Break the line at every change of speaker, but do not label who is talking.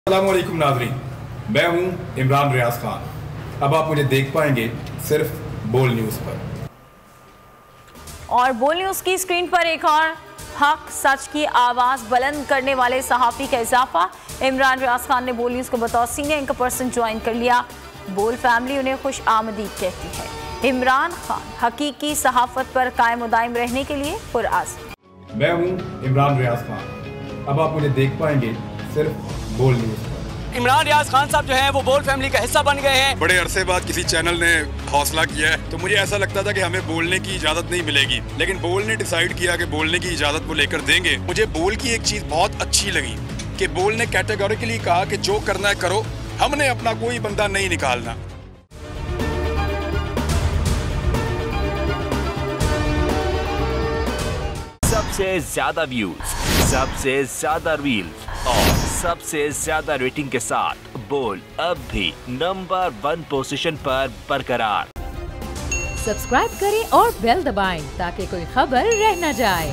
अस्सलामुअलैकुम नाज़रीन, मैं हूं इमरान रियाज खान। अब आप मुझे देख पाएंगे सिर्फ बोल न्यूज़ पर।
और बोल न्यूज़ की स्क्रीन पर एक और हक सच की आवाज़ बुलंद करने वाले सहाफ़ी का इजाफा। इमरान रियाज खान ने बोल न्यूज़ को बतौर सीनियर एंकर पर्सन ज्वाइन कर लिया। बोल फैमिली उन्हें खुश आमदीद कहती है। इमरान खान हकीकी सहाफ़त पर कायम उदाइम रहने के लिए पुरआज़म।
मैं हूं इमरान रियाज खान। अब आप मुझे देख पाएंगे सिर्फ बोल न्यूज़ पर।
इमरान रियाज खान साहब जो हैं वो बोल फैमिली का हिस्सा बन गए हैं।
बड़े अरसे बाद किसी चैनल ने हौसला किया है, तो मुझे ऐसा लगता था कि हमें बोलने की इजाजत नहीं मिलेगी, लेकिन बोल ने डिसाइड किया कि बोलने की इजाजत वो लेकर देंगे। मुझे बोल की एक चीज बहुत अच्छी लगी कि बोल ने कैटेगोरिकली कहा कि जो करना है करो, हमने अपना कोई बंदा नहीं निकालना।
सबसे ज्यादा व्यूज, सबसे ज्यादा रील्स और सबसे ज्यादा रेटिंग के साथ बोल अब भी नंबर 1 पोजीशन पर बरकरार।
सब्सक्राइब करें और बेल दबाएं ताकि कोई खबर रह न जाए।